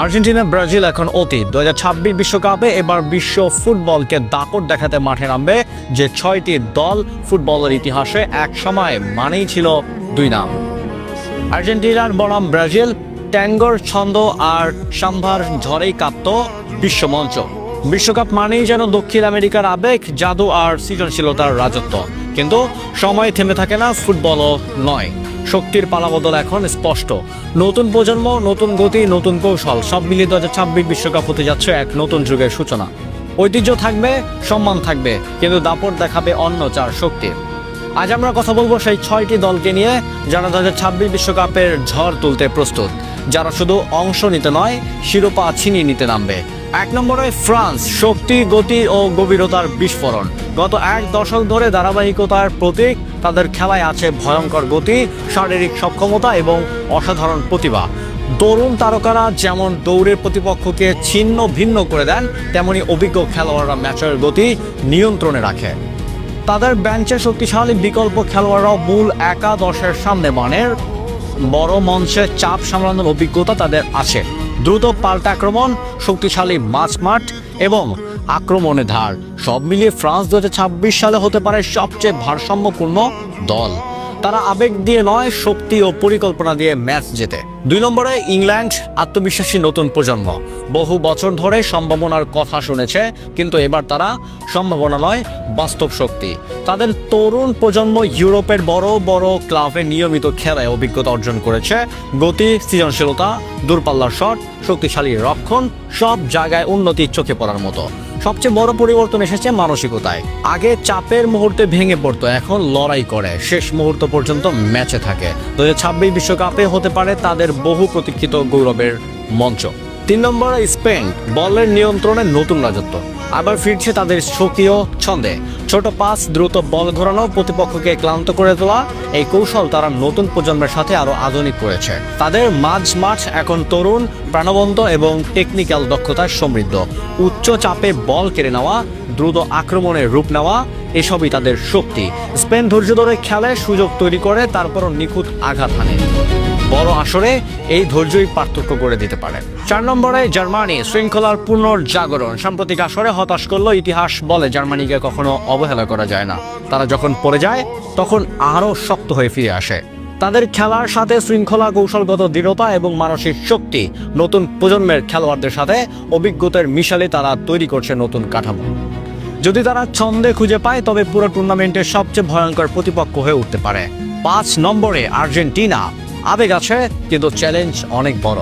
Argentina Brazil এখন অতীত। 2026 বিশ্বকাপে এবার বিশ্ব ফুটবলকে দাপট দেখাতে মাঠে নামবে যে 6টি দল ফুটবলের ইতিহাসে এক সময় মানেই ছিল দুই নাম, আর্জেন্টিনার বনাম ব্রাজিল। ট্যাঙ্গোর ছন্দ আর সাম্ভার ঝড়েই কাঁপত বিশ্বমঞ্চ। বিশ্বকাপ মানেই যেন দক্ষিণ আমেরিকার আবেগ, জাদু আর সৃজনশীলতার রাজত্ব। কিন্তু সময় থেমে থাকে না, ফুটবলও নয়। শক্তির পালাবদল এখন স্পষ্ট। নতুন প্রজন্ম, নতুন গতি, নতুন কৌশল, সব মিলিয়ে 2026 বিশ্বকাপ হতে যাচ্ছে এক নতুন যুগের সূচনা। ঐতিহ্য থাকবে, সম্মান থাকবে, কিন্তু দাপট দেখাবে অন্য চার শক্তির। আজ আমরা কথা বলবো সেই 6টি দলকে নিয়ে যারা 2026 বিশ্বকাপের ঝড় তুলতে প্রস্তুত, যারা শুধু অংশ নিতে নয়, শিরোপা ছিনিয়ে নিতে নামবে। 1 নম্বরে ফ্রান্স, শক্তি, গতি ও গভীরতার বিস্ফোরণ। গত এক দশক ধরে ধারাবাহিকতার প্রতীক। তাদের খেলায় আছে ভয়ঙ্কর গতি, শারীরিক সক্ষমতা এবং অসাধারণ প্রতিভা। তরুণ তারকারা যেমন দৌড়ের প্রতিপক্ষকে ছিন্ন ভিন্ন করে দেন, তেমনি অভিজ্ঞ খেলোয়াড়রা ম্যাচের গতি নিয়ন্ত্রণে রাখে। তাদের বেঞ্চে শক্তিশালী বিকল্প খেলোয়াড়রাও মূল একাদশের সামনে মানের বড় মঞ্চে চাপ সামলানোর অভিজ্ঞতা তাদের আছে। দ্রুত পাল্টা আক্রমণ, শক্তিশালী মাঝমাঠ এবং আক্রমণে ধার, সব মিলিয়ে ফ্রান্স 2026 সালে হতে পারে সবচেয়ে ভারসাম্যপূর্ণ দল। তারা আবেগ দিয়ে নয়, শক্তি ও পরিকল্পনা দিয়ে ম্যাচ জেতে। 2 নম্বরে ইংল্যান্ড, আত্মবিশ্বাসী নতুন প্রজন্ম। বহু বছর ধরে সম্ভাবনার কথা শুনেছে, কিন্তু এবার তারা সম্ভাবনা নয়, বাস্তব শক্তি। তাদের তরুণ প্রজন্ম ইউরোপের বড় বড় ক্লাবে নিয়মিত খেলায় অভিজ্ঞতা অর্জন করেছে। গতি, সৃজনশীলতা, দূরপাল্লার শট, শক্তিশালী রক্ষণ, সব জায়গায় উন্নতি চোখে পড়ার মতো। সবচেয়ে বড় পরিবর্তন এসেছে মানসিকতায়। আগে চাপের মুহূর্তে ভেঙে পড়তো, এখন লড়াই করে, শেষ মুহূর্ত পর্যন্ত ম্যাচে থাকে। 2026 বিশ্বকাপে হতে পারে তাদের বহু প্রতীক্ষিত গৌরবের মঞ্চ। 3 নম্বরে স্পেন, বলের নিয়ন্ত্রণে নতুন রাজত্ব। আবার ফিরছে তাদের স্বকীয় ছন্দে। ছোট পাস, দ্রুত বল ঘোরানো, প্রতিপক্ষকে ক্লান্ত করে তোলা, এই কৌশল তারা নতুন প্রজন্মের সাথে আরো আধুনিক করেছে। তাদের মাঝমাঠ এখন তরুণ, প্রাণবন্ত এবং টেকনিক্যাল দক্ষতায় সমৃদ্ধ। উচ্চ চাপে বল কেড়ে নেওয়া, দ্রুত আক্রমণের রূপ নেওয়া, এসবই তাদের শক্তি। স্পেন ধৈর্য ধরে খেলে, সুযোগ তৈরি করে, তারপরও নিখুঁত আঘাত হানে। বড় আসরে এই ধৈর্যই পার্থক্য করে দিতে পারে। 4 নম্বরে জার্মানি, শৃঙ্খলার পুনর্জাগরণ। সাম্প্রতিক আসরে হতাশ করলো, ইতিহাস বলে জার্মানিকে কখনো অবহেলা করা যায় না। তারা যখন পড়ে যায় তখন আরও শক্ত হয়ে ফিরে আসে। তাদের খেলার সাথে শৃঙ্খলা, কৌশলগত দৃঢ়তা এবং মানসিক শক্তি। নতুন প্রজন্মের খেলোয়াড়দের সাথে অভিজ্ঞতার মিশালে তারা তৈরি করছে নতুন কাঠামো। যদি তারা ছন্দে খুঁজে পায়, তবে পুরো টুর্নামেন্টের সবচেয়ে ভয়ঙ্কর প্রতিপক্ষ হয়ে উঠতে পারে। 5 নম্বরে আর্জেন্টিনা, আবেগ আছে কিন্তু চ্যালেঞ্জ অনেক বড়।